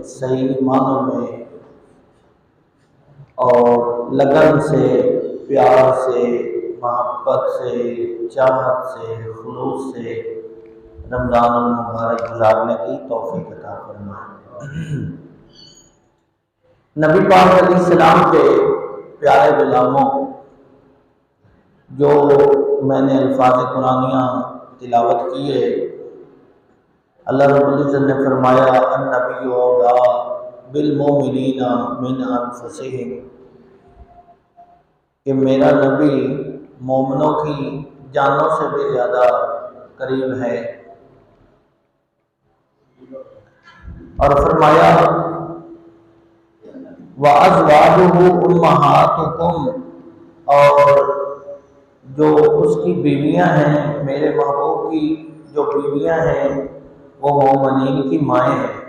صحیح معنوں میں اور لگن سے، پیار سے، محبت سے، چاہت سے، خلوص سے رمضان المبارک گزارنے کی توفیق عطا فرمائے۔ نبی پاک علیہ السلام کے پیارے غلاموں، جو میں نے الفاظ قرآنیہ تلاوت کیے، اللہ رب العزت نے فرمایا النبی اولیٰ بالمؤمنین من انفسہم، کہ میرا نبی مومنوں کی جانوں سے بھی زیادہ قریب ہے، اور فرمایا وَأَزْوَاجُهُ أُمَّهَاتُكُمْ، اور جو اس کی بیویاں ہیں، میرے محبوب کی جو بیویاں ہیں وہ مومنین کی مائیں ہیں۔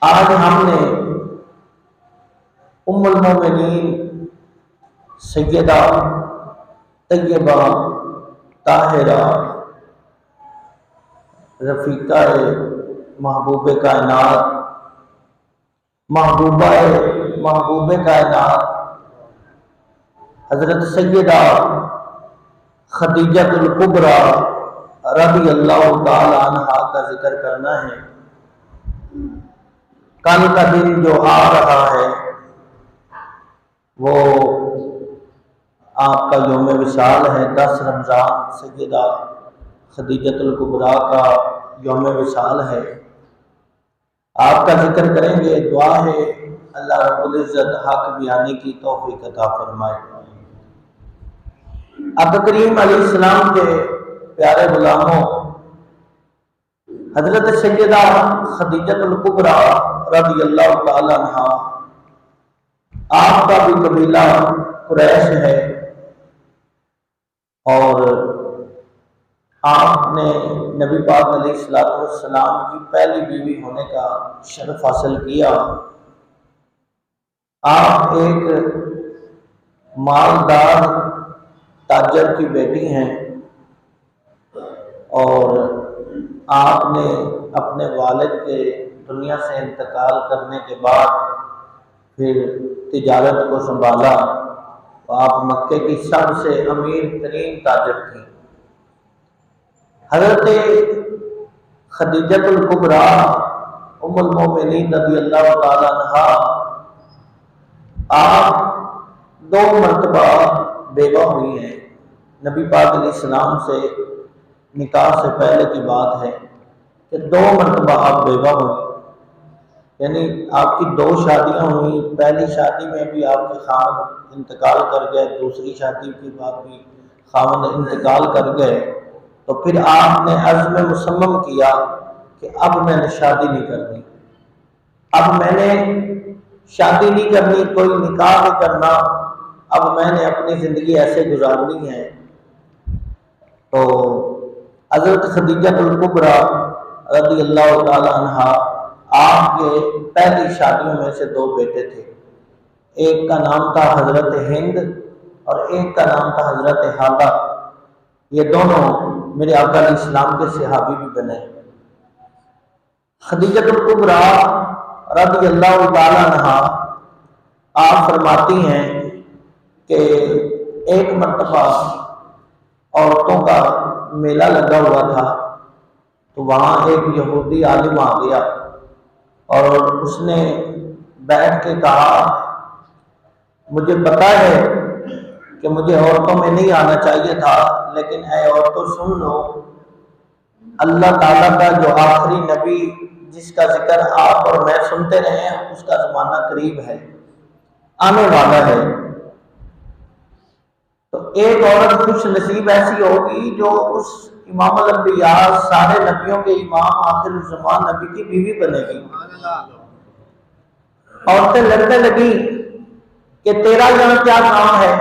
آج ہم نے ام المومنین سیدہ طیبہ طاہرہ رفیقہ محبوب کائنات، محبوب کائنات حضرت سیدہ خدیجہ الکبریٰ رضی اللہ تعالی عنہا کا ذکر کرنا ہے۔ کل کا دن جو آ رہا ہے وہ آپ کا یوم وصال ہے، 10 رمضان سیدہ خدیجہ الکبریٰ کا یوم وصال ہے۔ آپ کا ذکر کریں گے، دعا ہے اللہ رب العزت حق بیانی کی توفیق عطا فرمائے۔ آقا کریم علیہ السلام کے پیارے غلاموں، حضرت سیدہ خدیجہ الکبریٰ رضی اللہ تعالی عنہا، آپ کا بھی قبیلہ قریش ہے، اور آپ نے نبی پاک علیہ السلام کی پہلی بیوی ہونے کا شرف حاصل کیا۔ آپ ایک مالدار تاجر کی بیٹی ہیں، اور آپ نے اپنے والد کے دنیا سے انتقال کرنے کے بعد پھر تجارت کو سنبھالا۔ آپ مکے کی سب سے امیر ترین تاجر تھیں۔ حضرت خدیجہ الکبریٰ ام المومنین رضی اللہ تعالی عنہا، آپ 2 مرتبہ بیوہ ہوئی ہیں۔ نبی پاک علیہ السلام سے نکاح سے پہلے کی بات ہے کہ 2 مرتبہ آپ بیوہ ہوئی، یعنی آپ کی 2 شادیاں ہوئیں۔ پہلی شادی میں بھی آپ کے خاوند انتقال کر گئے، دوسری شادی کے بعد بھی خاوند انتقال کر گئے، تو پھر آپ نے عزم مصمم کیا کہ اب میں نے شادی نہیں کرنی، اب میں نے شادی نہیں کرنی، کوئی نکاح نہیں کرنا، اب میں نے اپنی زندگی ایسے گزارنی ہے۔ تو حضرت خدیجہ الکبریٰ رضی اللہ تعالی عنہا، آپ کے پہلی شادیوں میں سے 2 بیٹے تھے، ایک کا نام تھا حضرت ہند اور ایک کا نام تھا حضرت حالہ۔ یہ دونوں میرے آقا علیہ السلام کے صحابی بھی بنے۔ خدیجہ الکبریٰ رضی اللہ تعالی عنہا آپ فرماتی ہیں کہ ایک مرتبہ عورتوں کا میلہ لگا ہوا تھا، تو وہاں ایک یہودی عالم آ گیا اور اس نے بیٹھ کے کہا مجھے پتا ہے کہ مجھے عورتوں میں نہیں آنا چاہیے تھا، لیکن اے عورتوں سن لو، اللہ تعالیٰ کا جو آخری نبی جس کا ذکر آپ اور میں سنتے رہے ہیں، اس کا زمانہ قریب ہے، آنے والا ہے۔ تو ایک عورت خوش نصیب ایسی ہوگی جو اس امام الانبیاء، سارے نبیوں کے امام، آخر الزمان نبی کی بیوی بنے گی۔ عورتیں لڑنے لگی کہ تیرا یہاں کیا کام ہے؟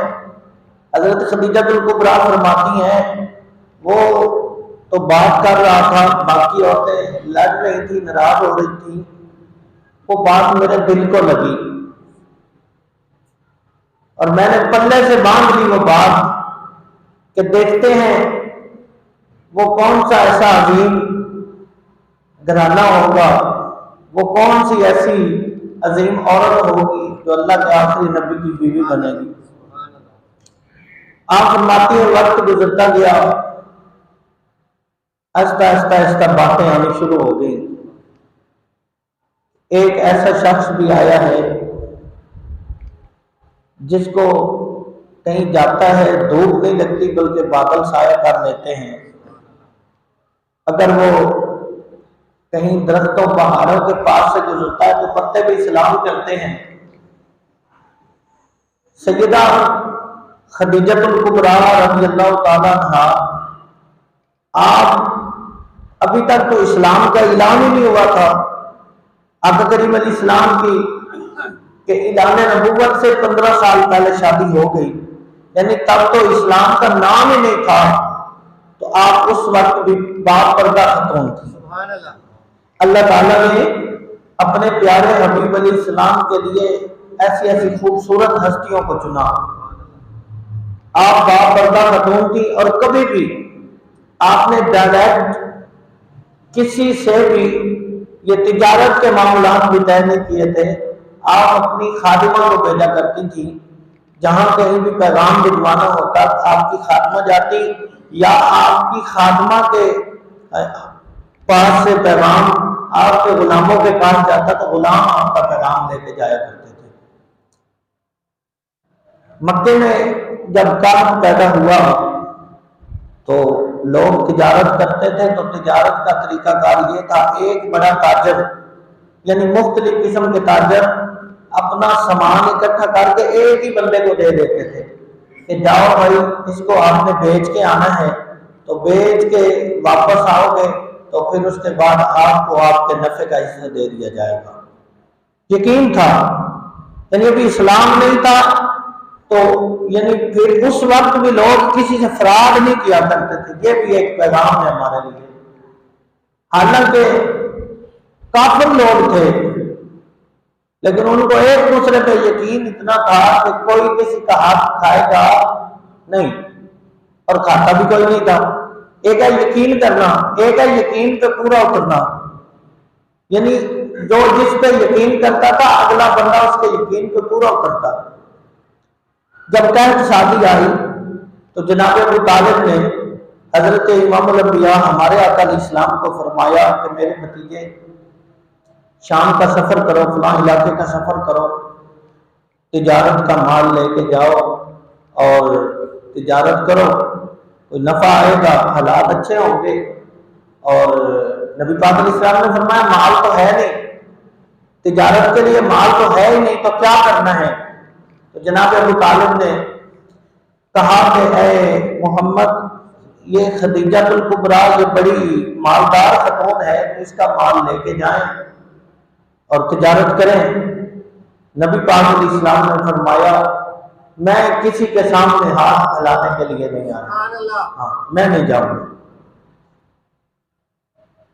حضرت خدیجہ الکبریٰ فرماتی ہیں وہ تو بات کر رہا تھا، باقی عورتیں لڑ رہی تھی، ناراض ہو رہی تھی، وہ بات میرے دل کو لگی اور میں نے پلے سے باندھ لی وہ بات کہ دیکھتے ہیں وہ کون سا ایسا عظیم گھرانہ ہوگا، وہ کون سی ایسی عظیم عورت ہوگی جو اللہ کے آخری نبی کی بیوی بنے گی؟ آپ فرماتی ہیں وقت گزرتا گیا، آہستہ آہستہ آہستہ باتیں آنی شروع ہو گئی۔ ایک ایسا شخص بھی آیا ہے جس کو کہیں جاتا ہے دھوپ نہیں لگتی بلکہ بادل سایہ کر لیتے ہیں، اگر وہ کہیں درختوں پہاڑوں کے پاس سے گزرتا ہے تو پتے بھی سلام کرتے ہیں۔ سیدہ خدیجہ الکبریٰ رضی اللہ تعالیٰ عنہا، آپ ابھی تک تو اسلام کا اعلان ہی نہیں ہوا تھا، آقا کریم علیہ السلام کی کہ اعلان نبوت سے 15 سال پہلے شادی ہو گئی، یعنی تب تو اسلام کا نام ہی نہیں تھا، تو آپ اس وقت بھی باپ پردہ خاتون تھی۔ اللہ تعالیٰ نے اپنے پیارے حبیب علیہ السلام کے لیے ایسی ایسی خوبصورت ہستیوں کو چنا۔ آپ باپ پردہ خاتون تھی، اور کبھی بھی آپ نے ڈائریکٹ کسی سے بھی یہ تجارت کے معاملات بھی طے نہیں کیے تھے۔ آپ اپنی خادمہ کو بھیجا کرتی تھی، جہاں کہیں بھی پیغام بھجوانا ہوتا آپ کی خادمہ جاتی، یا آپ کی خادمہ کے پاس سے پیغام آپ کے غلاموں کے پاس جاتا تو غلام آپ کا پیغام لے کے جایا کرتے تھے۔ مکے میں جب کافر پیدا ہوا تو لوگ تجارت کرتے تھے، تو تجارت کا طریقہ کار یہ تھا، ایک بڑا تاجر یعنی مختلف قسم کے تاجر اپنا سامان اکٹھا کر کے ایک ہی بندے کو دے دیتے تھے کہ جاؤ بھائی اس کو آپ نے بیچ کے آنا ہے، تو بیچ کے واپس آؤ گے تو پھر اس کے بعد آپ کو آپ کے نفع کا حصہ دے دیا جائے گا۔ یقین تھا، یعنی ابھی اسلام نہیں تھا، تو یعنی پھر اس وقت بھی لوگ کسی سے فراڈ نہیں کیا کرتے تھے۔ یہ بھی ایک پیغام ہے ہمارے لیے، حالانکہ کافر لوگ تھے لیکن ان کو ایک دوسرے پہ یقین اتنا تھا کہ کوئی کسی کا ہاتھ کھائے گا نہیں، اور کھاتا بھی کوئی نہیں تھا۔ ایک ہے یقین کرنا، ایک ہے یقین پہ پورا اترنا، یعنی جو جس پہ یقین کرتا تھا اگلا بندہ اس کے یقین پہ پورا اترتا۔ جب قحط شادی آئی تو جناب ابو طالب نے حضرت امام الانبیاء ہمارے آقا علیہ السلام کو فرمایا کہ میرے بھتیجے شام کا سفر کرو، فلاں علاقے کا سفر کرو، تجارت کا مال لے کے جاؤ اور تجارت کرو، کوئی نفع آئے گا، حالات اچھے ہوں گے۔ اور نبی پاک علیہ السلام نے فرمایا مال تو ہے نہیں، تجارت کے لیے مال تو ہے ہی نہیں، تو کیا کرنا ہے؟ تو جناب ابو طالب نے کہا کہ اے محمد، یہ خدیجہ الکبریٰ یہ بڑی مالدار خاتون ہے، تو اس کا مال لے کے جائیں اور تجارت کریں۔ نبی پاک علیہ السلام نے فرمایا میں کسی کے سامنے ہاتھ پھیلانے کے لیے نہیں آ رہا، ہاں میں نہیں جاؤں گا۔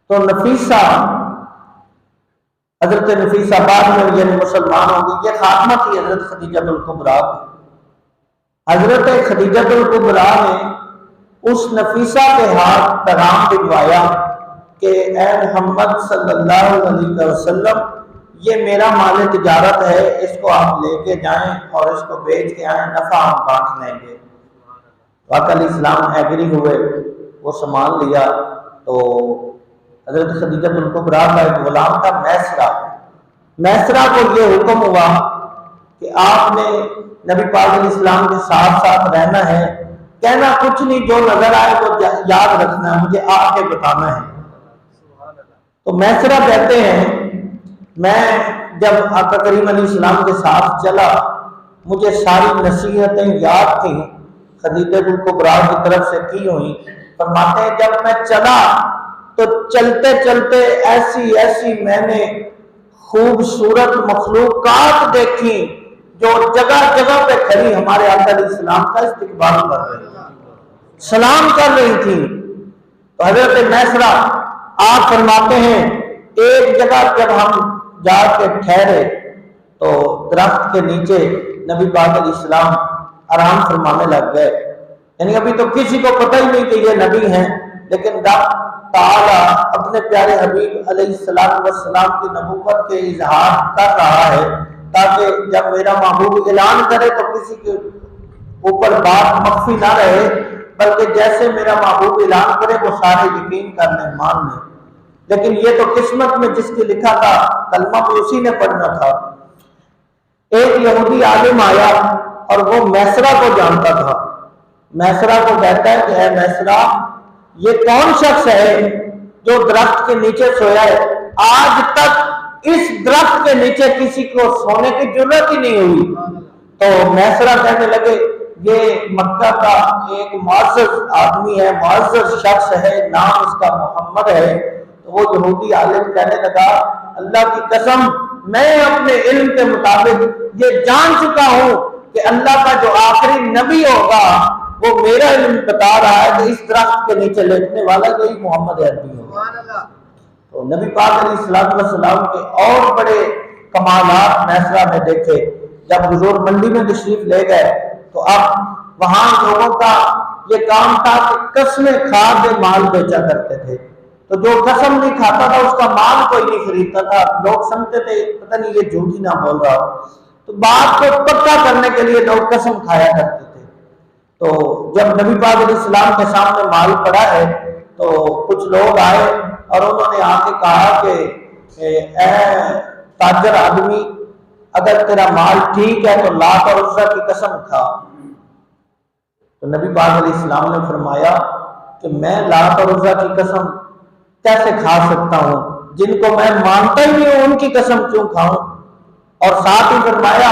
تو نفیسہ، حضرت نفیسہ بعد میں یعنی مسلمان ہوگی، یہ خاتمہ تھی حضرت خدیجہ الکبریٰ کی۔ حضرت خدیجہ الکبریٰ نے اس نفیسہ کے ہاتھ پیغام بھجوایا کہ اے محمد صلی اللہ علیہ وسلم، یہ میرا مال تجارت ہے، اس کو آپ لے کے جائیں اور اس کو بیچ کے آئیں، نفع ہم بانٹ لیں گے۔ آقا علیہ السلام ایگری ہوئے، وہ سامان لیا۔ تو حضرت خدیجہ الکبریٰ کا ایک غلام تھا میسرہ کو یہ حکم ہوا کہ آپ نے نبی پاک علیہ السلام کے ساتھ ساتھ رہنا ہے، کہنا کچھ نہیں، جو نظر آئے وہ یاد رکھنا ہے، مجھے آ کے بتانا ہے۔ تو میسرہ کہتے ہیں میں جب آقا کریم علیہ السلام کے ساتھ چلا، مجھے ساری نصیحتیں یاد تھیں خدیجہ الکبریٰ کی طرف سے کی ہوئی۔ فرماتے ہیں جب میں چلا تو چلتے چلتے ایسی ایسی میں نے خوبصورت مخلوقات دیکھی جو جگہ جگہ پہ کھڑی ہمارے آقا علیہ السلام کا استقبال کر رہی تھی، سلام کر رہی تھی۔ تو حضرت میسرہ آپ فرماتے ہیں ایک جگہ جب ہم جا کے ٹھہرے تو درخت کے نیچے نبی پاک علیہ السلام آرام فرمانے لگ گئے، یعنی ابھی تو کسی کو پتہ ہی نہیں کہ یہ نبی ہیں، لیکن تعالی اپنے پیارے حبیب علیہ السلام کی نبوت کے اظہار کر رہا ہے، تاکہ جب میرا محبوب اعلان کرے تو کسی کے اوپر بات مخفی نہ رہے، بلکہ جیسے میرا محبوب اعلان کرے وہ سارے یقین کر لیں، مان لیں۔ لیکن یہ تو قسمت میں جس کے لکھا تھا، کلمہ بھی اسی نے پڑھنا تھا۔ ایک یہودی عالم آیا اور وہ میسرہ کو جانتا تھا۔ میسرہ کو کہتا ہے کہ اے میسرہ، یہ کون شخص ہے جو درخت کے نیچے سویا ہے؟ آج تک اس درخت کے نیچے کسی کو سونے کی ضرورت ہی نہیں ہوئی۔ تو میسرہ کہنے لگے یہ مکہ کا ایک معزز آدمی ہے، معزز شخص ہے، نام اس کا محمد ہے۔ تو وہ یہودی عالم کہنے لگا اللہ کی قسم میں اپنے علم کے مطابق یہ جان چکا ہوں کہ اللہ کا جو آخری نبی ہوگا وہ میرا علم بتا رہا ہے کہ اس درخت کے نیچے لیٹنے والا یہی محمد عربی ہوگا۔ تو نبی پاک علیہ السلام کے اور بڑے کمالات میسرہ نے دیکھے۔ جب حضور منڈی میں تشریف لے گئے تو اب وہاں لوگوں کا یہ کام تھا کہ قسمیں کھا کے مال بیچا کرتے تھے۔ تو جو قسم نہیں کھاتا تھا اس کا مال کوئی نہیں خریدتا تھا، لوگ سمجھتے تھے پتہ نہیں یہ جھوٹ ہی نہ بول رہا ہو۔ تو بات کو پکا کرنے کے لیے لوگ قسم کھایا کرتے تھے۔ تو جب نبی پاک علیہ السلام کے سامنے مال پڑا ہے تو کچھ لوگ آئے اور انہوں نے آ کے کہا کہ اے تاجر آدمی، اگر تیرا مال ٹھیک ہے تو لات اور عزا کی قسم کھا۔ تو نبی پاک علیہ السلام نے فرمایا کہ میں لات اور عزا کی قسم کیسے کھا سکتا ہوں، جن کو میں مانتا ہی نہیں ہوں ان کی قسم کیوں کھاؤں؟ اور ساتھ ہی فرمایا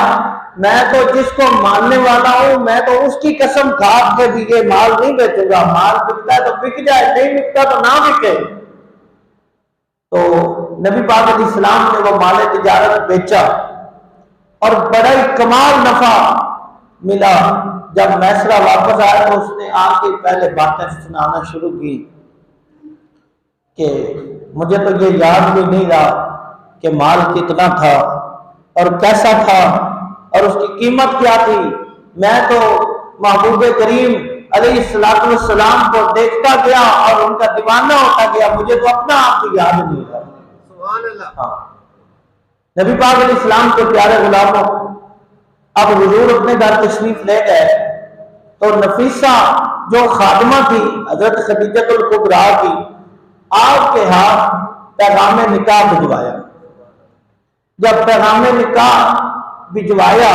میں تو جس کو ماننے والا ہوں میں تو اس کی قسم کھا کے بھی یہ مال نہیں بیچوں گا، مال بکتا ہے تو بک جائے، نہیں بکتا تو نہ بکے۔ تو نبی پاک علیہ السلام نے وہ مال تجارت بیچا اور بڑا ہی کمال نفع ملا۔ جب میسرہ واپس آیا تو اس نے آ کے پہلے باتیں سنانا شروع کی کہ مجھے تو یہ یاد بھی نہیں رہا کہ مال کتنا تھا اور کیسا تھا اور اس کی قیمت کیا تھی۔ میں تو محبوب کریم علیہ السلام کو دیکھتا گیا اور ان کا دیوانہ ہوتا گیا، مجھے تو اپنا آپ بھی یاد نہیں رہا۔ سبحان اللہ۔ ہاں، نبی پاک علیہ السلام کے پیارے غلاموں، اب حضور اپنے گھر تشریف لے گئے تو نفیسہ جو خادمہ تھی حضرت خدیجہ الکبریٰ کی، آپ کے ہاتھ پیغام نکاح بھجوایا۔ جب پیغام نکاح بھجوایا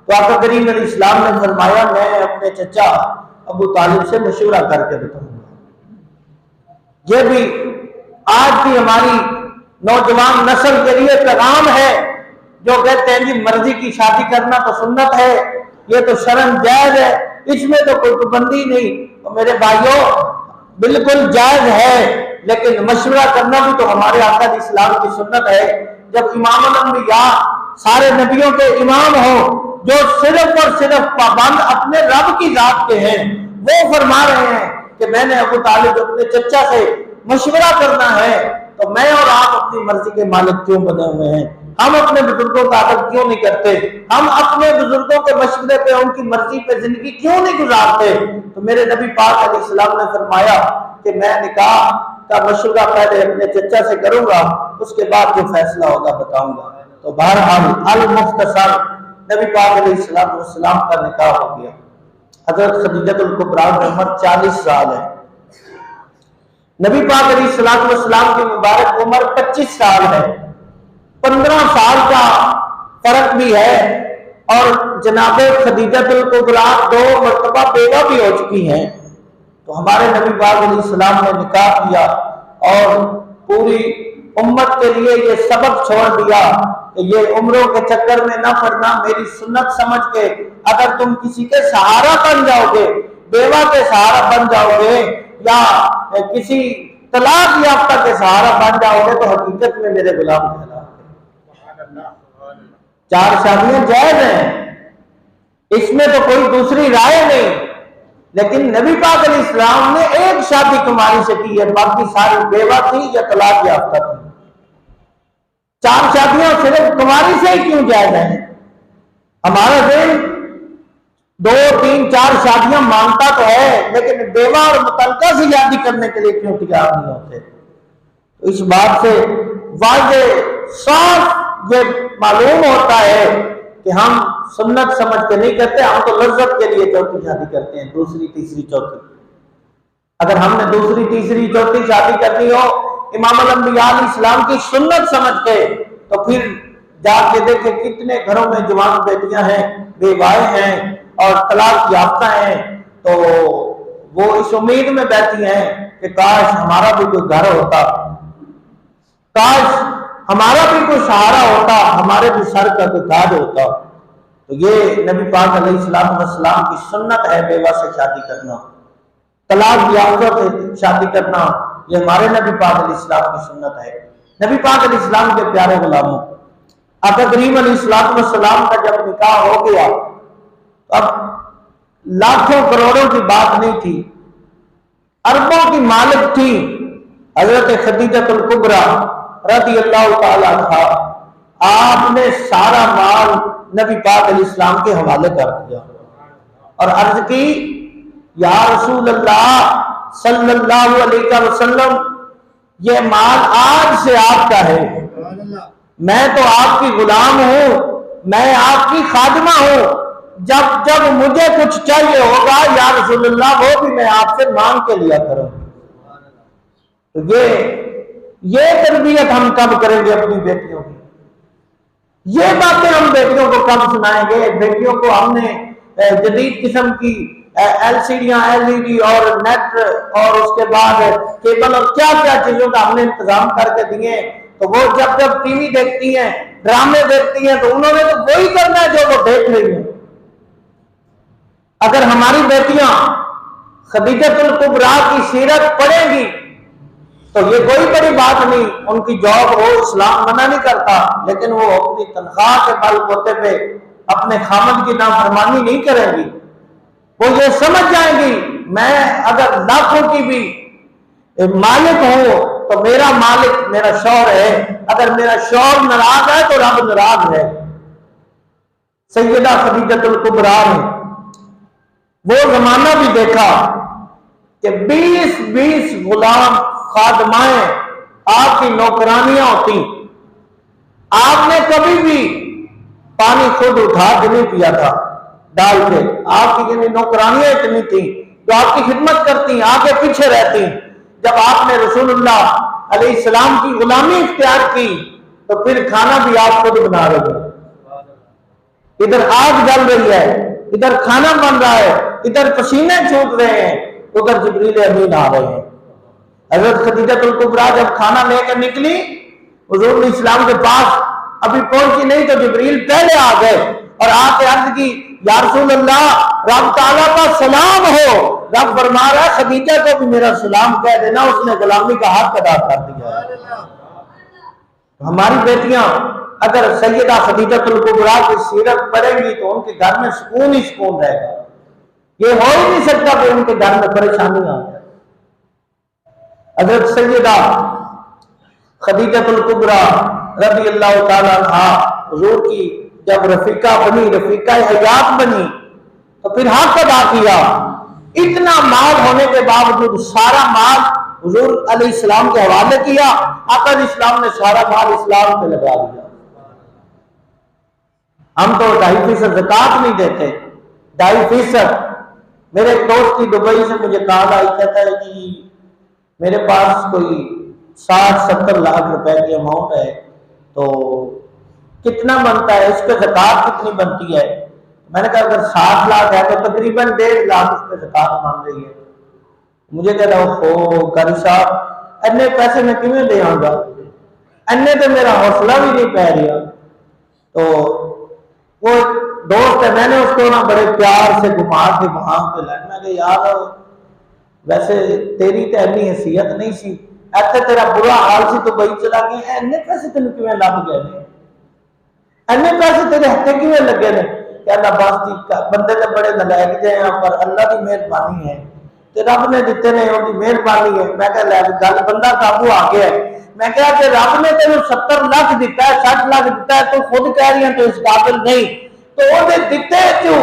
تو آقا کریم علیہ السلام نے فرمایا میں اپنے چچا ابو طالب سے مشورہ کر کے بتاؤں گا۔ یہ بھی آج کی ہماری نوجوان نسل کے لیے پیغام ہے جو کہتے ہیں جی مرضی کی شادی کرنا تو سنت ہے، یہ تو شرعاً جائز ہے، اس میں تو کوئی پابندی نہیں۔ تو میرے بھائیوں بالکل جائز ہے، لیکن مشورہ کرنا بھی تو ہمارے آقا علیہ السلام کی سنت ہے۔ جب امام الانبیاء سارے نبیوں کے امام ہوں، جو صرف اور صرف پابند اپنے رب کی ذات کے ہیں، وہ فرما رہے ہیں کہ میں نے ابو طالب اپنے چچا سے مشورہ کرنا ہے، تو میں اور آپ اپنی مرضی کے مالک کیوں بنے ہوئے ہیں؟ ہم اپنے بزرگوں کا ادب کیوں نہیں کرتے؟ ہم اپنے بزرگوں کے مشورے پہ ان کی مرضی پہ زندگی کیوں نہیں گزارتے؟ تو میرے نبی پاک علیہ السلام نے فرمایا کہ میں نکاح کا مشورہ پہلے اپنے چچا سے کروں گا، اس کے بعد جو فیصلہ ہوگا بتاؤں گا۔ تو بہرحال المختصر نبی پاک علیہ السلام کا نکاح ہو گیا۔ حضرت خدیجہ الکبریٰ کی عمر 40 سال ہے، نبی پاک علیہ السلام کی مبارک عمر 25 سال ہے، 15 سال کا فرق بھی ہے۔ اور جناب خدیجہ الکبریٰ 2 مرتبہ بیوہ بھی ہو چکی ہیں۔ تو ہمارے نبی پاک علیہ السلام نے نکاح کیا اور پوری امت کے لیے یہ سبق چھوڑ دیا کہ یہ عمروں کے چکر میں نہ پڑنا، میری سنت سمجھ کے اگر تم کسی کے سہارا بن جاؤ گے، بیوہ کے سہارا بن جاؤ گے یا کسی طلاق یافتہ کے سہارا بن جاؤ گے تو حقیقت میں میرے غلام کہلاؤ گے۔ 4 شادیاں جائز ہیں، اس میں تو کوئی دوسری رائے نہیں، لیکن نبی پاک علیہ السلام نے ایک شادی کماری سے کی ہے، باقی ساری بیوہ تھی یا طلاق یافتہ تھی۔ 4 شادیاں صرف کماری سے ہی کیوں جائز ہیں؟ ہمارا ذہن دو تین چار شادیاں مانتا تو ہے، لیکن بیوہ اور متعلقہ سے شادی کرنے کے لیے کیوں تیار نہیں ہوتے؟ تو اس بات سے واضح صاف یہ معلوم ہوتا ہے کہ ہم سنت سمجھ کے نہیں کرتے، ہم تو لذت کے لیے چوتھی شادی کرتے ہیں، دوسری تیسری چوتھی۔ اگر ہم نے دوسری تیسری چوتھی شادی کرنی ہو امام الانبیاء علیہ السلام کی سنت سمجھ کے، تو پھر جا کے دیکھیں کتنے گھروں میں جوان بیٹیاں ہیں، بیوائیں ہیں اور طلاق یافتہ ہیں، تو وہ اس امید میں بیٹھی ہیں کہ کاش ہمارا بھی کوئی گھر ہوتا، کاش ہمارا بھی کوئی سہارا ہوتا، ہمارے بھی سر کا کوئی تاج ہوتا۔ تو یہ نبی پاک علیہ السلام کی سنت ہے بیوہ سے شادی کرنا، طلاق یافتہ سے شادی کرنا، یہ ہمارے نبی پاک علیہ السلام کی سنت ہے۔ نبی پاک علیہ السلام کے پیارے غلاموں، آقا کریم علیہ السلام کا جب نکاح ہو گیا، اب لاکھوں کروڑوں کی بات نہیں تھی، اربوں کی مالک تھی حضرت خدیجہ الکبریٰ رضی اللہ تعالی عنہا۔ آپ نے سارا مال نبی پاک علیہ السلام کے حوالے کر دیا اور عرض کی، یا رسول اللہ صلی اللہ علیہ وسلم، یہ مال آج سے آپ کا ہے، میں تو آپ کی غلام ہوں، میں آپ کی خادمہ ہوں، جب جب مجھے کچھ چاہیے ہوگا یا رسول اللہ وہ بھی میں آپ سے مانگ کے لیا کروں۔ تو یہ تربیت ہم کب کریں گے اپنی بیٹیوں کی؟ یہ باتیں ہم بیٹیوں کو کب سنائیں گے؟ بیٹیوں کو ہم نے جدید قسم کی ایل سی ڈیاں، LED اور نیٹ اور اس کے بعد کیبل اور کیا کیا چیزوں کا ہم نے انتظام کر کے دیے، تو وہ جب جب ٹی وی دیکھتی ہیں، ڈرامے دیکھتی ہیں، تو انہوں نے تو وہی کرنا ہے جو وہ دیکھ رہی ہیں۔ اگر ہماری بیٹیاں خدیجہ الکبریٰ کی سیرت پڑھیں گی تو یہ کوئی بڑی بات نہیں، ان کی جاب ہو، اسلام منع نہیں کرتا، لیکن وہ اپنی تنخواہ کے بل بوتے پہ اپنے خامد کی نافرمانی نہیں کریں گی۔ وہ یہ سمجھ جائیں گی میں اگر لاکھوں کی بھی مالک ہوں تو میرا مالک میرا شوہر ہے، اگر میرا شوہر ناراض ہے تو رب ناراض ہے۔ سیدہ خدیجہ الکبریٰ نے وہ زمانہ بھی دیکھا کہ 20 غلام خادمائیں آپ کی نوکرانیاں ہوتی، آپ نے کبھی بھی پانی خود اٹھا کے نہیں پیا تھا ڈال کے، آپ کی نوکرانیاں اتنی تھیں جو آپ کی خدمت کرتی، آگے پیچھے رہتی۔ جب آپ نے رسول اللہ علیہ السلام کی غلامی اختیار کی تو پھر کھانا بھی آپ خود بنا رہے ہیں، ادھر آگ جل رہی ہے، ادھر کھانا بن رہا ہے، ادھر پسینے چھوٹ رہے ہیں، ادھر جبریل امین آ رہے ہیں۔ حضرت خدیجہ الکبریٰ جب کھانا لے کر نکلی حضور علیہ السلام کے پاس، ابھی پہنچی نہیں تو جبریل پہلے آ گئے اور آ کے عرض کی، یا رسول اللہ رب تعالیٰ کا سلام ہو۔ رب فرما رہا ہے خدیجہ کو بھی میرا سلام کہہ دینا، اس نے غلامی کا حق ادا کر دیا ہے۔ ہماری بیٹیاں اگر سیدہ خدیجہ الکبریٰ کی سیرت پڑھیں گی تو ان کے گھر میں سکون ہی سکون رہے گا، یہ ہو ہی نہیں سکتا کہ ان کے گھر میں پریشانی آ جائے۔ حضرت سیدہ خدیجہ الکبریٰ رضی اللہ تعالیٰ عنہا حضور کی جب رفیقہ بنی، رفیقہ حیات بنی، تو پھر حق ادا کیا۔ اتنا مال ہونے کے باوجود سارا مال حضور علیہ السلام کے حوالے کیا، آقا علیہ السلام نے سارا مال اسلام پہ لگا دیا۔ ہم تو 2.5% زکوٰۃ نہیں دیتے، 2.5%۔ میرے ایک دوست کی دبئی سے مجھے کال آئی، کہتا ہے کہ میرے پاس کوئی 60-70 لاکھ روپے کی اماؤنٹ ہے، تو کتنا بنتا ہے، اس پہ زکوٰۃ کتنی بنتی ہے؟ میں نے کہا اگر 60 لاکھ ہے تو تقریباً 1.5 لاکھ اس پہ زکوٰۃ بن رہی ہے۔ مجھے کہہ رہا ہو قاری صاحب اتنے پیسے میں کیوں دے آؤں گا، اتنے تو میرا حوصلہ بھی نہیں پہ رہا۔ تو وہ دوست ہے، میں نے اس کو نا بڑے پیار سے گھما کے وہاں پہ لایا، میں کہ یار ویسے تیری تو اتنی حیثیت نہیں سی، ایسے تیرا برا حال سی تو بھائی چلا گیا، اتنے پیسے تین کیوں لگ گئے نے، اتنے پیسے تیرے ہاتھے کیوں لگے نے؟ کہ اللہ باس جی بندے تو بڑے نلائق جائے ہیں، پر اللہ کی مہربانی ہے کہ رب نے دیتے نے، ان کی مہربانی ہے۔ میں کہ گل بندہ قابو آ گیا ہے۔ میں کہا کہ رب نے تینوں 70 لاکھ دیتا ہے، 60 لاکھ دیتا ہے، تو خود کہہ رہی ہیں تو اس قابل نہیں، تو وہ دیتے کیوں؟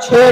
6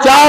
4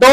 2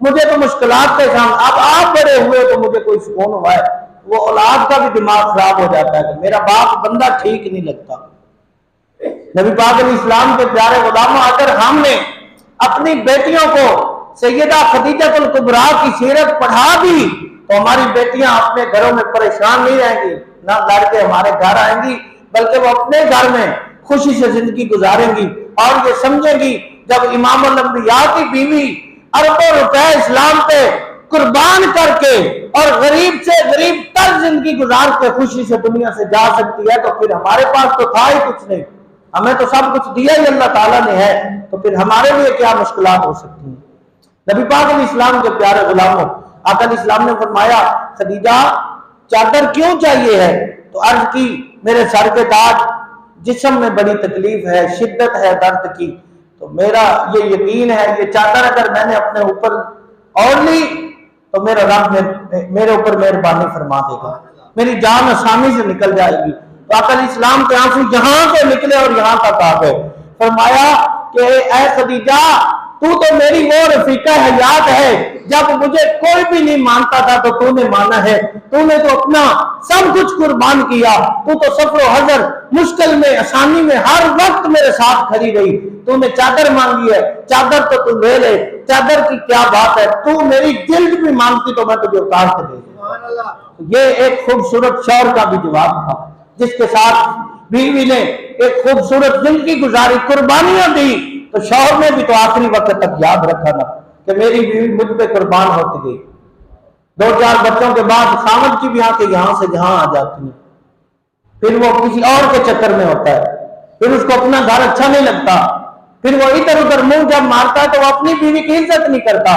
مجھے تو مشکلات کے سامنے، اب آپ بڑے ہوئے تو مجھے کوئی سکون ہوا ہے۔ وہ اولاد کا بھی دماغ خراب ہو جاتا ہے کہ میرا باپ بندہ ٹھیک نہیں لگتا۔ نبی پاک علیہ السلام کے پیارے غلاموں، اگر ہم نے اپنی بیٹیوں کو سیدہ خدیجہ الکبریٰ کی سیرت پڑھا دی تو ہماری بیٹیاں اپنے گھروں میں پریشان نہیں رہیں گی، نہ لڑکے ہمارے گھر آئیں گی، بلکہ وہ اپنے گھر میں خوشی سے زندگی گزاریں گی اور یہ سمجھیں گی جب امام الانبیاء کی بیوی اربوں روپے اسلام پہ قربان کر کے اور غریب سے غریب تر زندگی گزار کے خوشی سے دنیا سے جا سکتی ہے تو پھر ہمارے پاس تو تھا ہی کچھ نہیں، ہمیں تو سب کچھ دیا ہی اللہ تعالیٰ نے ہے، تو پھر ہمارے لیے کیا مشکلات ہو سکتی ہیں۔ نبی پاک علیہ السلام کے پیارے غلاموں، آقا علیہ السلام نے فرمایا خدیجہ چادر کیوں چاہیے ہے؟ تو عرض کی میرے سر کے تاج، جسم میں بڑی تکلیف ہے، شدت ہے درد کی، تو میرا یہ یقین ہے یہ چادر اگر میں نے اپنے اوپر اوڑھ لی تو میرا رب میرے اوپر مہربانی فرما دے گا، میری جان آسانی سے نکل جائے گی۔ تو آقا علیہ السلام کے آنسو یہاں سے نکلے اور یہاں تک آ گئے۔ فرمایا کہ اے خدیجہ تو میری وہ رفیقہ حیات ہے، جب مجھے کوئی بھی نہیں مانتا تھا تو تو نے مانا ہے، تو نے تو اپنا سب کچھ قربان کیا، تو سفر و حضر مشکل میں آسانی میں ہر وقت میرے ساتھ کھڑی رہی، تو نے چادر مانگی ہے، چادر تو لے لے، چادر کی کیا بات ہے، تو میری جلد بھی مانگتی تو میں تجھے اتار کے دے دوں۔ یہ ایک خوبصورت شعر کا بھی جواب تھا جس کے ساتھ بیوی نے ایک خوبصورت زندگی گزاری، قربانیاں دی، تو شوہر نے بھی تو آخری وقت تک یاد رکھا نا کہ میری بیوی مجھ پہ قربان ہوتی گئی۔ 2-4 بچوں کے بعد خامد کی بھی آنکھیں یہاں سے جہاں آ جاتی ہیں، پھر وہ کسی اور کے چکر میں ہوتا ہے، پھر اس کو اپنا گھر اچھا نہیں لگتا، پھر وہ ادھر ادھر منہ جب مارتا ہے تو وہ اپنی بیوی کی عزت نہیں کرتا،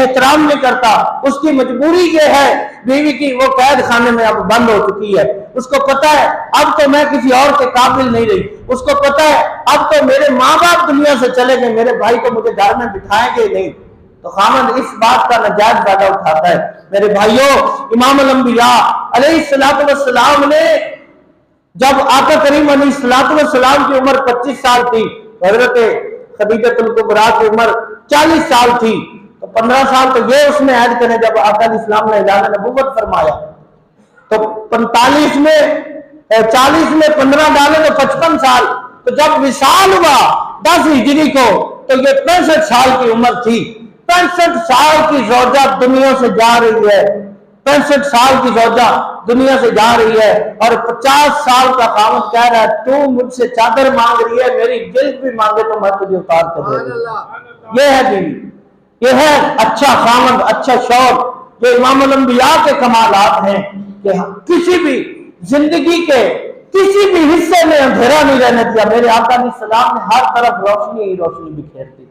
احترام نہیں کرتا۔ اس کی مجبوری یہ ہے، بیوی کی وہ قید خانے میں اب بند ہو چکی ہے، اس کو پتا ہے اب تو میں کسی اور کے قابل نہیں رہی، اس کو پتا ہے اب تو میرے ماں باپ دنیا سے چلے گئے، میرے بھائی کو مجھے گھر میں بٹھائیں گے نہیں، تو خامد اس بات کا نجائز فائدہ اٹھاتا ہے۔ میرے بھائیوں، امام الانبیاء علیہ السلام نے جب آقا کریم علیہ السلام کی عمر 25 سال تھی، حضرت خدیجہ الکبریٰ کی عمر 40 سال تھی، تو 15 سال تو یہ اس میں عہد کریں جب آقا علیہ السلام نے اعلان نبوت فرمایا، تو 45 میں 40 میں 15 ڈالے تو 55 سال، تو جب وصال ہوا 10 ہجری کو تو یہ 65 سال کی عمر تھی۔ 65 سال کی زوجہ دنیا سے جا رہی ہے، 65 سال کی زوجہ دنیا سے جا رہی ہے، اور 50 سال کا خامد کہہ رہا ہے تو مجھ سے چادر مانگ رہی ہے، میری جلد بھی مانگے تو میں تجھے اتار کر دے دوں۔ یہ ہے بیوی، یہ ہے اچھا خامد، اچھا شوہر۔ یہ امام الانبیاء کے کمالات ہیں کہ کسی بھی زندگی کے کسی بھی حصے میں اندھیرا نہیں رہنے دیا، میرے آقا علیہ السلام نے ہر طرف روشنی ہی روشنی بکھیر دی۔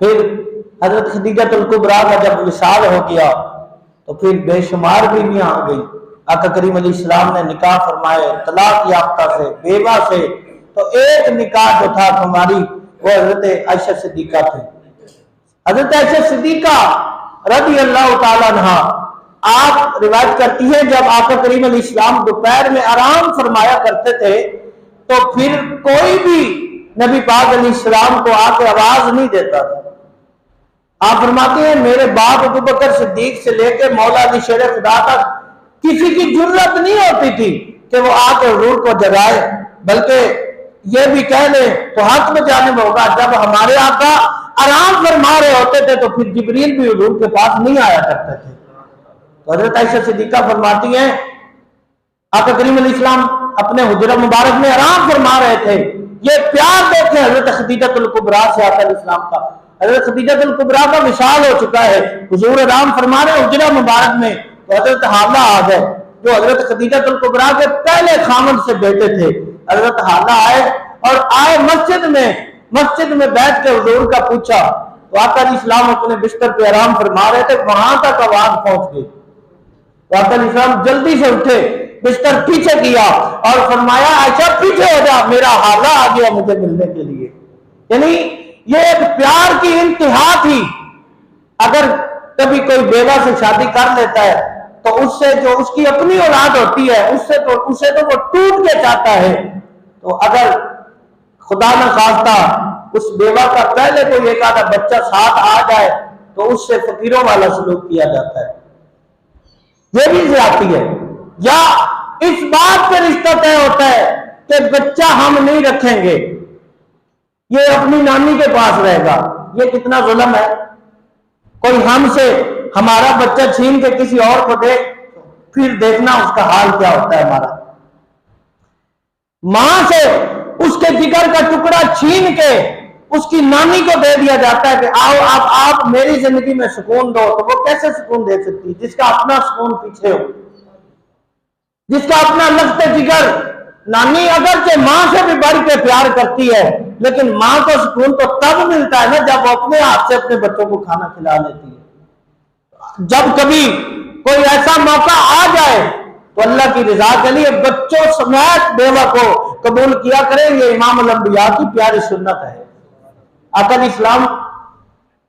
پھر حضرت خدیجہ الکبریٰ کا جب وصال ہو گیا تو پھر بے شمار بیویاں آ گئی، آقا کریم علیہ السلام نے نکاح فرمائے طلاق یافتہ سے، بیوہ سے، تو ایک نکاح جو تھا ہماری وہ حضرت عائشہ صدیقہ تھی۔ حضرت عائشہ صدیقہ رضی اللہ تعالیٰ عنہ آپ روایت کرتی ہیں جب آقا کریم علیہ السلام دوپہر میں آرام فرمایا کرتے تھے تو پھر کوئی بھی نبی پاک علیہ السلام کو آ کے آواز نہیں دیتا تھا۔ آپ فرماتے ہیں میرے باپ ابو بکر صدیق سے لے کے مولا علی شیر خدا تک کسی کی جرت نہیں ہوتی تھی کہ وہ آ کے حضور کو جگائے، بلکہ یہ بھی کہہ لیں تو حق میں جانب ہوگا جب ہمارے آقا آرام فرما رہے ہوتے تھے تو پھر جبریل بھی حضور کے پاس نہیں آیا کرتے تھے۔ تو حضرت عائشہ صدیقہ فرماتی ہیں آقا کریم علیہ السلام اپنے حجرہ مبارک میں آرام فرما رہے تھے، یہ پیار دیکھیں حضرت خدیجہ الکبریٰ سے آقا علیہ السلام کا۔ حضرت خدیجہ الکبریٰ کا وصال ہو چکا ہے، حضور آرام فرما رہے حجرہ مبارک میں، تو حضرت حالہ آ گئے جو حضرت خدیجہ الکبریٰ کے پہلے خامد سے بیٹے تھے۔ حضرت حالہ آئے اور آئے مسجد میں بیٹھ کے حضور کا پوچھا تو آقا علیہ السلام اپنے بستر پہ آرام فرما رہے تھے، وہاں تک آواز پہنچ گئی تو آقا علیہ السلام جلدی سے اٹھے، بستر پیچھے کیا اور فرمایا عائشہ پیچھے ہو جا، میرا حالہ آ گیا مجھے ملنے کے لیے۔ یعنی یہ ایک پیار کی انتہا تھی۔ اگر کبھی کوئی بیوہ سے شادی کر لیتا ہے تو اس سے جو اس کی اپنی اولاد ہوتی ہے اسے تو وہ ٹوٹ کے چاہتا ہے، تو اگر خدا نہ خواستہ اس بیوہ کا پہلے کوئی ایک آدھا بچہ ساتھ آ جائے تو اس سے فقیروں والا سلوک کیا جاتا ہے، یہ بھی زیادتی ہے۔ یا اس بات پہ رشتہ طے ہوتا ہے کہ بچہ ہم نہیں رکھیں گے، یہ اپنی نانی کے پاس رہے گا، یہ کتنا ظلم ہے۔ کوئی ہم سے ہمارا بچہ چھین کے کسی اور کو دے، پھر دیکھنا اس کا حال کیا ہوتا ہے ہمارا۔ ماں سے اس کے جگر کا ٹکڑا چھین کے اس کی نانی کو دے دیا جاتا ہے کہ آؤ آپ میری زندگی میں سکون دو، تو وہ کیسے سکون دے سکتی؟ جس کا اپنا سکون پیچھے ہو، جس کا اپنا لفظ جگر۔ نانی اگرچہ ماں سے بھی بڑھ کے پیار کرتی ہے، لیکن ماں کو سکون تو تب ملتا ہے نا جب وہ اپنے ہاتھ سے اپنے بچوں کو کھانا کھلا لیتی ہے۔ جب کبھی کوئی ایسا موقع آ جائے تو اللہ کی رضا کے لیے بچوں سمیت بیوہ کو قبول کیا کریں، یہ امام الانبیاء کی پیاری سنت ہے۔ آقا اسلام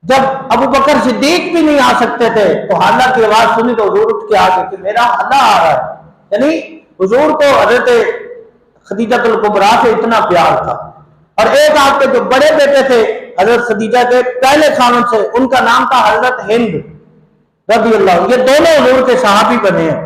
جب ابو بکر صدیق بھی نہیں آ سکتے تھے تو حالہ کی آواز سنی تو حضور اٹھ کے آ گئے کہ میرا حالہ آ رہا ہے، یعنی حضور کو حضرت خدیجہ الکبریٰ سے اتنا پیار تھا۔ اور ایک آپ کے جو بڑے بیٹے تھے حضرت خدیجہ کے پہلے خاوند سے، ان کا نام تھا حضرت ہند رضی اللہ، یہ دونوں حضور کے صحابی بنے ہیں۔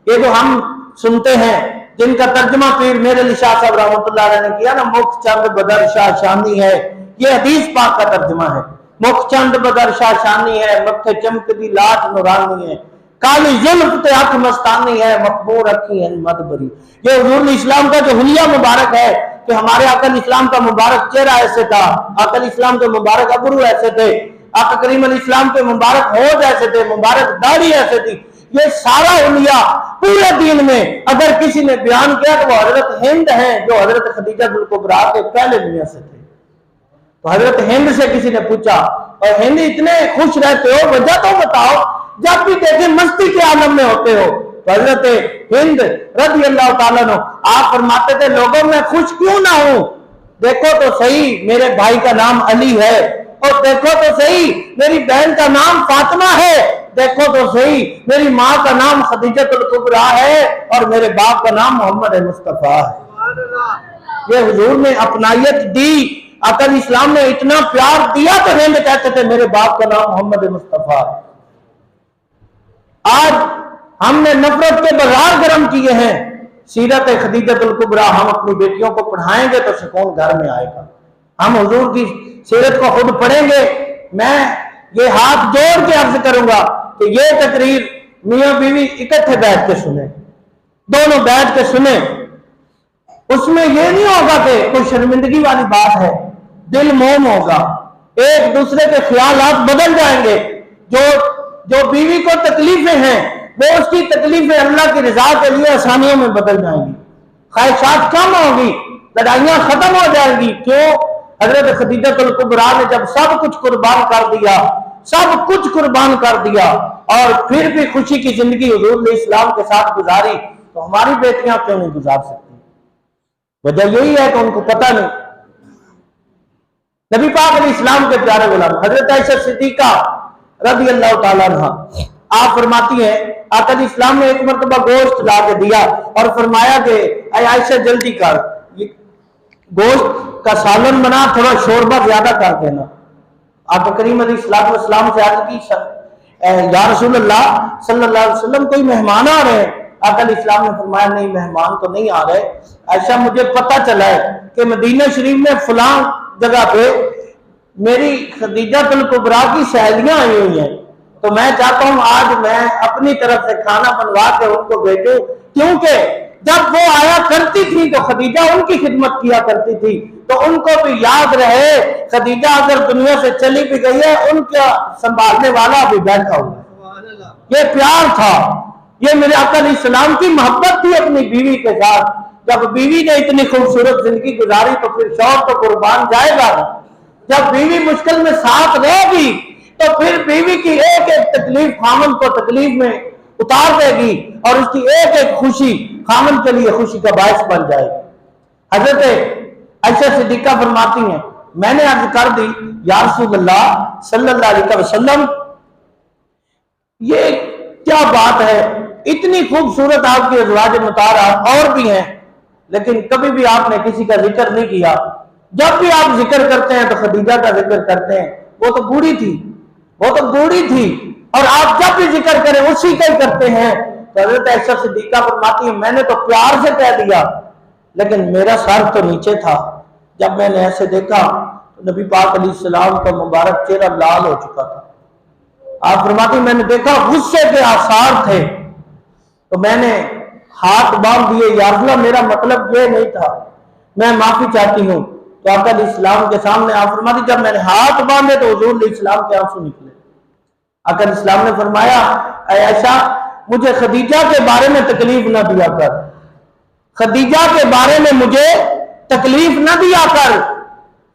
یہ جو ہم سنتے ہیں جن کا ترجمہ پیر میر علی شاہ صاحب رحمۃ اللہ علیہ نے کیا نا، مکھ چند بدر شاہ شانی ہے، یہ حدیث پاک کا ترجمہ ہے۔ مکھ چند بدر شاہ شانی ہے، متھے چمکدی لاٹ نورانی ہے، کالی زلف تے اکھ مستانی ہے، مقبور اکھی ہے مدبری۔ یہ حضور اسلام کا جو حلیہ مبارک ہے کہ ہمارے آقا اسلام کا مبارک چہرہ ایسے تھا، آقا اسلام کے مبارک ابرو ایسے تھے، آقا کریم علیہ السلام کے مبارک ہونٹ ایسے تھے، مبارک داڑھی ایسے تھی۔ یہ سارا حلیہ پورے دین میں اگر کسی نے بیان کیا تو وہ حضرت ہند ہیں جو حضرت خدیجہ الکبریٰ کے پہلے میاں سے تھے۔ تو حضرت ہند سے کسی نے پوچھا، اور ہند اتنے خوش رہتے ہو، وجہ تو بتاؤ، جب بھی دیکھیں مستی کے عالم میں ہوتے ہو۔ تو حضرت ہند رضی اللہ تعالیٰ عنہ آپ فرماتے تھے لوگوں میں خوش کیوں نہ ہوں، دیکھو تو صحیح میرے بھائی کا نام علی ہے، اور دیکھو تو صحیح میری بہن کا نام فاطمہ ہے، دیکھو تو صحیح میری ماں کا نام خدیجہ الکبریٰ ہے، اور میرے باپ کا نام محمد مصطفیٰ ہے۔ یہ حضور نے اپنائیت دی، آقا اسلام نے اتنا پیار دیا تو ہند کہتے تھے میرے باپ کا نام محمد مصطفیٰ ہے۔ آج ہم نے نفرت کے بازار گرم کیے ہیں، سیرت خدیجہ الکبریٰ ہم اپنی بیٹیوں کو پڑھائیں گے تو سکون گھر میں آئے گا۔ ہم حضور کی سیرت کو خود پڑھیں گے۔ میں یہ ہاتھ جوڑ کے عرض کروں گا کہ یہ تقریر میاں بیوی اکٹھے بیٹھ کے سنیں، دونوں بیٹھ کے سنیں۔ اس میں یہ نہیں ہوگا کہ کوئی شرمندگی والی بات ہے، دل موم ہوگا، ایک دوسرے کے خیالات بدل جائیں گے۔ جو بیوی کو تکلیفیں ہیں وہ اس کی تکلیفیں اللہ کی رضا کے لیے آسانیوں میں بدل جائیں گی، خواہشات کم ہوگی، لڑائیاں ختم ہو جائیں گی۔ کیوں؟ حضرت خدیجہ الکبریٰ نے جب سب کچھ قربان کر دیا، سب کچھ قربان کر دیا، اور پھر بھی خوشی کی زندگی حضور علیہ السلام کے ساتھ گزاری، تو ہماری بیٹیاں کیوں نہیں گزار سکتی؟ وجہ یہی ہے کہ ان کو پتہ نہیں۔ نبی پاک علیہ السلام کے پیارے غلام حضرت عائشہ صدیقہ رضی اللہ تعالیٰ عنہ آپ فرماتی ہیں آقا علیہ السلام نے ایک مرتبہ گوشت لا کے دیا اور فرمایا کہ اے عائشہ جلدی کر، گوشت کا سالن بنا، تھوڑا شوربہ زیادہ کر دینا۔ آقا کریم علیہ السلام سے عرض کی یا رسول اللہ صلی اللہ علیہ وسلم کوئی مہمان آ رہے ہیں؟ آقا علیہ السلام نے فرمایا نہیں، مہمان تو نہیں آ رہے، عائشہ مجھے پتہ چلا ہے کہ مدینہ شریف میں فلاں جگہ پہ میری خدیجہ الکبریٰ کی سہیلیاں آئی ہوئی ہیں، تو میں چاہتا ہوں آج میں اپنی طرف سے کھانا بنوا کے ان کو بھیجوں، کیونکہ جب وہ آیا کرتی تھی تو خدیجہ ان کی خدمت کیا کرتی تھی، تو ان کو بھی یاد رہے خدیجہ اگر دنیا سے چلی بھی گئی ہے ان کا سنبھالنے والا بھی بیٹھا ہوا ہے۔ یہ پیار تھا، یہ میرے آقا علیہ السلام کی محبت تھی اپنی بیوی کے ساتھ۔ جب بیوی نے اتنی خوبصورت زندگی گزاری تو پھر شوہر تو قربان جائے گا۔ جب بیوی مشکل میں ساتھ رہے گی تو پھر بیوی کی ایک ایک تکلیف خامن کو تکلیف میں اتار دے گی، اور اس کی ایک ایک خوشی خامن کے لیے خوشی کا باعث بن جائے گی۔ حضرت عائشہ صدیقہ فرماتی ہیں میں نے عرض کر دی یا رسول اللہ صلی اللہ علیہ وسلم یہ کیا بات ہے، اتنی خوبصورت آپ کی ازواج مطہرہ اور بھی ہیں لیکن کبھی بھی آپ نے کسی کا ذکر نہیں کیا، جب بھی آپ ذکر کرتے ہیں تو خدیجہ کا ذکر کرتے ہیں۔ وہ تو بوڑھی تھی، وہ تو بوڑھی تھی، اور آپ جب بھی ذکر کریں اسی کا ہی کرتے ہیں۔ تو حضرت عائشہ صدیقہ فرماتی ہیں میں نے تو پیار سے کہہ دیا لیکن میرا سر تو نیچے تھا۔ جب میں نے ایسے دیکھا تو نبی پاک علیہ السلام کا مبارک چہرہ لال ہو چکا تھا۔ آپ فرماتی میں نے دیکھا غصے کے آثار تھے، تو میں نے ہاتھ باندھ دیے، یا رسول اللہ میرا مطلب یہ نہیں تھا، میں معافی چاہتی ہوں۔ تو آقا علیہ السلام کے سامنے آپ فرماتی جب میں نے ہاتھ باندھے تو حضور علیہ السلام کے آنسو نکلے۔ آقا علیہ السلام نے فرمایا اے عائشہ مجھے خدیجہ کے بارے میں تکلیف نہ دیا کر، خدیجہ کے بارے میں مجھے تکلیف نہ دیا کر۔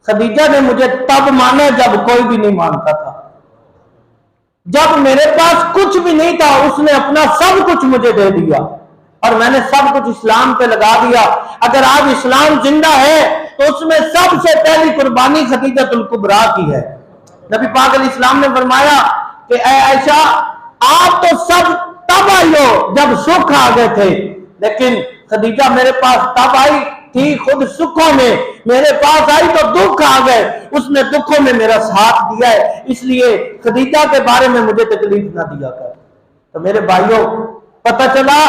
خدیجہ نے مجھے تب مانا جب کوئی بھی نہیں مانتا تھا، جب میرے پاس کچھ بھی نہیں تھا اس نے اپنا سب کچھ مجھے دے دیا اور میں نے سب کچھ اسلام پہ لگا دیا۔ اگر آج اسلام زندہ ہے تو اس میں سب سے پہلی قربانی خدیجہ الکبریٰ کی ہے۔ نبی پاک علیہ السلام نے فرمایا کہ اے عائشہ آپ تو سب تب آئی ہو جب سکھ آ گئے تھے، لیکن خدیجہ میرے پاس تب آئی تھی خود سکھوں میں، میرے پاس آئی تو دکھ آ گئے، اس نے دکھوں میں میرا ساتھ دیا ہے، اس لیے خدیجہ کے بارے میں مجھے تکلیف نہ دیا کر۔ تو میرے بھائیوں پتہ چلا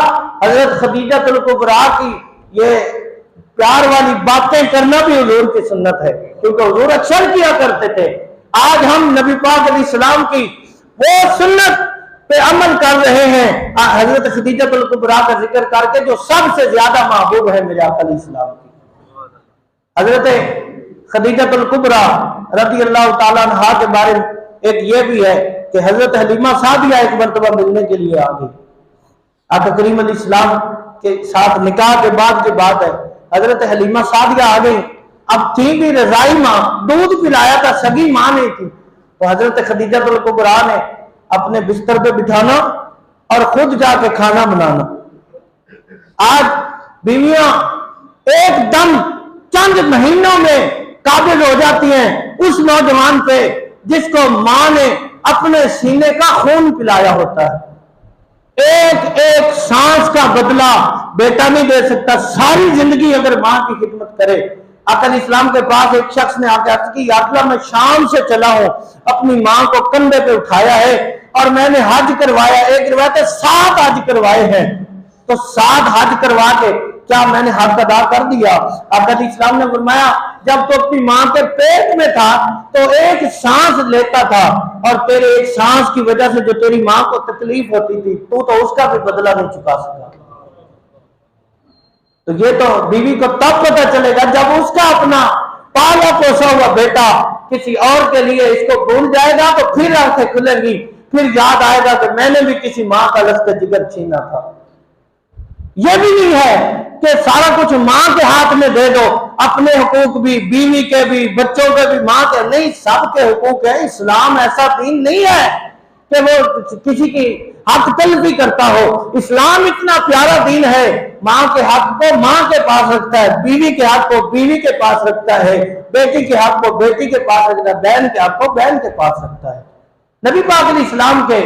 حضرت خدیجہ الکبریٰ کی یہ پیار والی باتیں کرنا بھی حضور کی سنت ہے، کیونکہ حضور اکثر کیا کرتے تھے۔ آج ہم نبی پاک علیہ السلام کی وہ سنت پہ عمل کر رہے ہیں، حضرت خدیجہ الکبریٰ کا ذکر کر کے جو سب سے زیادہ محبوب ہے میرے آقا علیہ السلام کی۔ حضرت خدیجہ الکبریٰ رضی اللہ تعالیٰ عنہا کے بارے میں ایک یہ بھی ہے کہ حضرت حلیمہ سعدیہ ایک مرتبہ ملنے کے لیے آ گئی۔ آقا کریم علیہ السلام کے ساتھ نکاح کے بعد کی بات ہے، حضرت حلیمہ سعدیہ آ گئی، اب تھی بھی رضائی ماں، دودھ پلایا تھا، سگی ماں نہیں تھی، تو حضرت خدیجہ الکبریٰ نے اپنے بستر پہ بٹھانا اور خود جا کے کھانا بنانا۔ آج بیویاں ایک دم چند مہینوں میں قابل ہو جاتی ہیں اس نوجوان پہ جس کو ماں نے اپنے سینے کا خون پلایا ہوتا ہے۔ ایک ایک سانس کا بدلہ بیٹا نہیں دے سکتا، ساری زندگی اگر ماں کی خدمت کرے۔ آقا علیہ السلام کے پاس ایک شخص نے آ کے عرض کی یا رسول اللہ میں شام سے چلا ہوں، اپنی ماں کو کندھے پہ اٹھایا ہے اور میں نے حج کروایا، ایک روایت ہے 7 حج کروائے ہیں، تو 7 حج کروا کے کیا میں نے حق ادا کر دیا؟ آقا علیہ السلام نے فرمایا جب تو اپنی ماں کے پیٹ میں تھا تو ایک سانس لیتا تھا، اور تیرے ایک سانس کی وجہ سے جو تیری ماں کو تکلیف ہوتی تھی تو اس کا بھی بدلہ نہیں چکا سکا۔ تو یہ تو بیوی کو تب پتہ چلے گا جب اس کا اپنا پالا پوسا ہوا بیٹا کسی اور کے لیے اس کو بھول جائے گا تو پھر آنکھیں کھلیں گی، پھر یاد آئے گا کہ میں نے بھی کسی ماں کا لشکر جگر چھینا تھا۔ یہ بھی نہیں ہے کہ سارا کچھ ماں کے ہاتھ میں دے دو، اپنے حقوق بھی، بیوی کے بھی، بچوں کے بھی، ماں کے نہیں، سب کے حقوق ہیں۔ اسلام ایسا دین نہیں ہے کہ وہ کسی کی حق تلفی کرتا ہو۔ اسلام اتنا پیارا دین ہے، ماں کے حق کو ماں کے پاس رکھتا ہے، بیوی کے حق کو بیوی کے پاس رکھتا ہے، بیٹی کے حق کو بیٹی کے پاس رکھتا ہے، بہن کے حق کو بہن کے پاس رکھتا ہے۔ نبی پاک علیہ السلام کے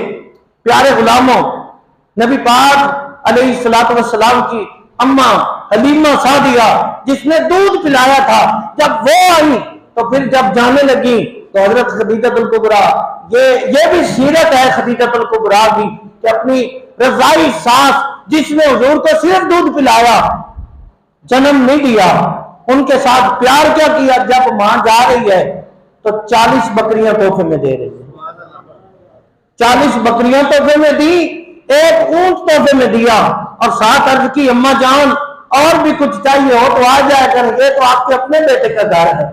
پیارے غلاموں، نبی پاک علیہ السلام کی اماں حلیمہ سعدیہ جس نے دودھ پلایا تھا، جب وہ آئی تو پھر جب جانے لگی تو حضرت خدیجہ الکبریٰ، یہ بھی سیرت ہے خدیجہ الکبریٰ کی کہ اپنی رضائی ساس جس نے حضور کو صرف دودھ پلایا، جنم نہیں دیا، ان کے ساتھ پیار کیا کیا، جب ماں جا رہی ہے تو 40 بکریاں تحفے میں دے رہی ہے، 40 بکریاں تحفے میں دی، ایک اونٹ تحفے میں دیا، اور ساتھ عرض کی اماں جان اور بھی کچھ چاہیے ہو تو آ جائے کریں گے، تو آپ کے اپنے بیٹے کا گھر ہے۔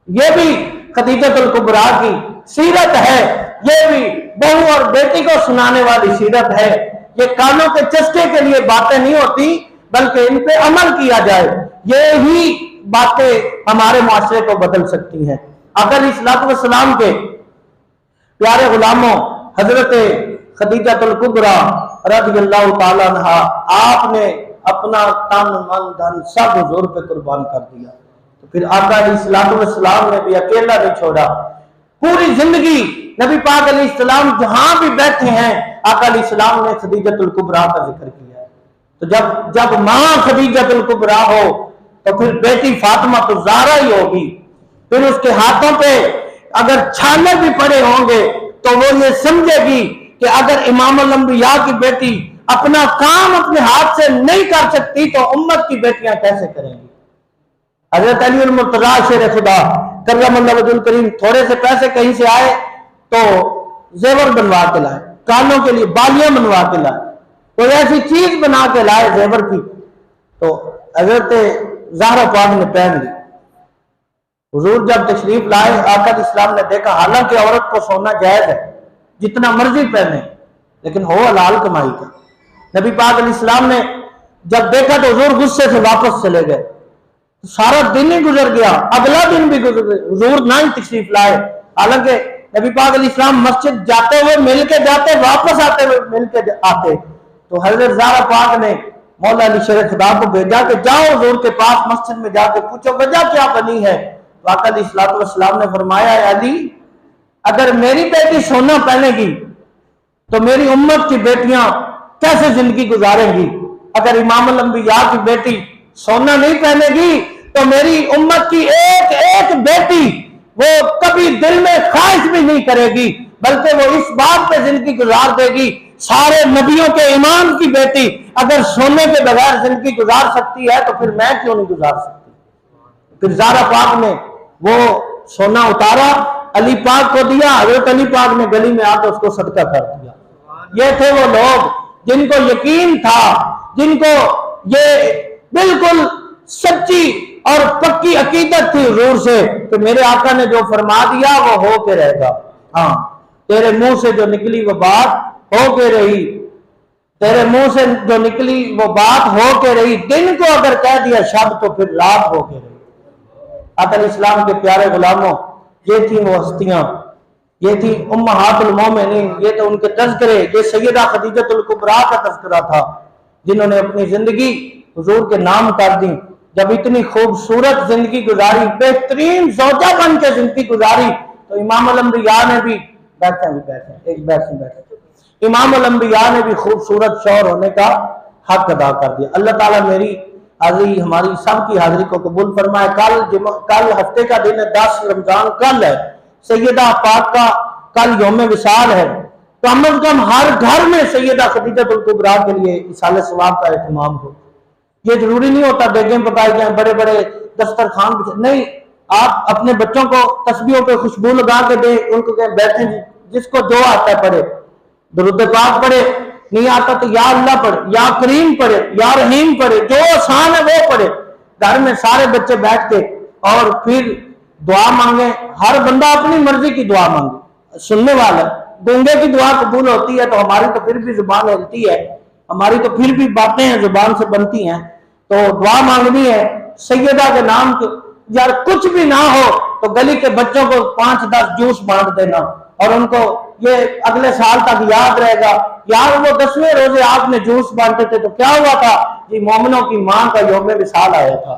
یہ بھی خدیجہ الکبریٰ کی سیرت ہے، یہ بھی بہو اور بیٹی کو سنانے والی سیرت ہے۔ یہ کانوں کے چسکے کے لیے باتیں نہیں ہوتی بلکہ ان پہ عمل کیا جائے، یہی باتیں ہمارے معاشرے کو بدل سکتی ہیں۔ آقا علیہ السلام کے پیارے غلاموں، حضرت خدیجہ الکبریٰ رضی اللہ تعالیٰ عنہا، آپ نے اپنا تن من دھن سب حضور پہ قربان کر دیا، تو پھر آقا علیہ السلام نے بھی اکیلا نہیں چھوڑا، پوری زندگی نبی پاک علیہ السلام جہاں بھی بیٹھے ہیں آقا علیہ السلام نے خدیجہ الکبریٰ کا ذکر کیا ہے۔ تو جب ماں خدیجہ الکبریٰ ہو تو پھر بیٹی فاطمہ تو زہرا ہی ہوگی، پھر اس کے ہاتھوں پہ اگر چھانے بھی پڑے ہوں گے تو وہ یہ سمجھے گی کہ اگر امام الانبیاء کی بیٹی اپنا کام اپنے ہاتھ سے نہیں کر سکتی تو امت کی بیٹیاں کیسے کریں گی۔ حضرت علی المرتضیٰ شیر خدا کرم اللہ وجہ الکریم تھوڑے سے پیسے کہیں سے آئے تو زیور بنوا کے لائے، کانوں کے لیے بالیاں بنوا کے لائے، کوئی ایسی چیز بنا کے لائے زیور کی، تو حضرت زہرا پاک نے پہن لی۔ حضور جب تشریف لائے آقا اسلام نے دیکھا، حالانکہ عورت کو سونا جائز ہے، جتنا مرضی پہنے، لیکن ہو حلال کمائی کا۔ نبی پاک علیہ السلام نے جب دیکھا تو حضور غصے سے واپس چلے گئے، سارا دن ہی گزر گیا، اگلا دن بھی گزر گیا، حضور نہ ہی تشریف لائے، حالانکہ نبی پاک علیہ السلام مسجد جاتے ہوئے مل کے جاتے، واپس آتے ہوئے مل کے آتے۔ تو حضرت زہرا پاک نے مولا علی شیر خدا کو بھیجا کہ جاؤ حضور کے پاس مسجد میں جا کے پوچھو وجہ کیا بنی ہے۔ تو آقا علیہ السلام نے فرمایا، علی اگر میری بیٹی سونا پہنے گی تو میری امت کی بیٹیاں کیسے زندگی گزاریں گی؟ اگر امام الانبیاء کی بیٹی سونا نہیں پہنے گی تو میری امت کی ایک ایک بیٹی وہ کبھی دل میں خواہش بھی نہیں کرے گی، بلکہ وہ اس بات پہ زندگی گزار دے گی، سارے نبیوں کے امام کی بیٹی اگر سونے کے بغیر زندگی گزار سکتی ہے تو پھر میں کیوں نہیں گزار سکتی۔ پھر زہرا پاک نے وہ سونا اتارا، علی پاک کو دیا، حضرت علی پاک نے گلی میں آ کے اس کو صدقہ کر دیا۔ یہ تھے وہ لوگ جن کو یقین تھا، جن کو یہ بالکل سچی اور پکی عقیدت تھی حضور سے کہ میرے آقا نے جو فرما دیا وہ ہو کے رہے گا۔ ہاں، تیرے منہ سے جو نکلی وہ بات ہو کے رہی، تیرے منہ سے جو نکلی وہ بات ہو کے رہی، دن کو اگر کہہ دیا شب تو پھر رات ہو کے رہی۔ آقا علیہ السلام کے پیارے غلاموں، یہ تھی وہ ہستیاں، یہ تھی امہات المومنین، یہ تو ان کے تذکرے، یہ سیدہ خدیجہ الکبریٰ کا تذکرہ تھا جنہوں نے اپنی زندگی حضور کے نام کر دی۔ جب اتنی خوبصورت زندگی گزاری، بہترین زوجہ بن کے زندگی گزاری، تو امام الانبیاء نے بھی امام الانبیاء نے بھی خوبصورت شوہر ہونے کا حق ادا کر دیا۔ اللہ تعالیٰ میری حاضری ہماری سب کی حاضری کو قبول فرمائے۔ کل ہفتے کا دن ہے، 10 رمضان کل ہے، سیدہ پاک کا کل یوم وصال ہے، تو کم از کم ہر گھر میں سیدہ خدیجہ الکبریٰ کے لیے ایصال ثواب کا اہتمام ہو۔ یہ ضروری نہیں ہوتا دیگیں پکائی جائیں، بڑے بڑے دسترخوان نہیں، آپ اپنے بچوں کو تسبیحوں پہ خوشبو لگا کے دیں، ان کو کہیں بیٹھیں، جس کو جو آتا ہے پڑھے، درود پاک پڑھے، نہیں آتا تو یا اللہ پڑھے، یا کریم پڑھے، یا رحیم پڑھے، جو آسان ہے وہ پڑھے، گھر میں سارے بچے بیٹھ کے، اور پھر دعا مانگیں۔ ہر بندہ اپنی مرضی کی دعا مانگے، سننے والا گونگے کی دعا قبول ہوتی ہے تو ہماری تو پھر بھی زبان ہلتی ہے، ہماری تو پھر بھی باتیں ہیں زبان سے بنتی ہیں، تو دعا مانگنی ہے سیدہ کے نام کے۔ یار کچھ بھی نہ ہو تو گلی کے بچوں کو 5-10 جوس بانٹ دینا، اور ان کو یہ اگلے سال تک یاد رہے گا، یار وہ 10ویں روزے آپ نے جوس بانٹے تھے تو کیا ہوا تھا جی، مومنوں کی ماں کا یوم وصال آیا تھا۔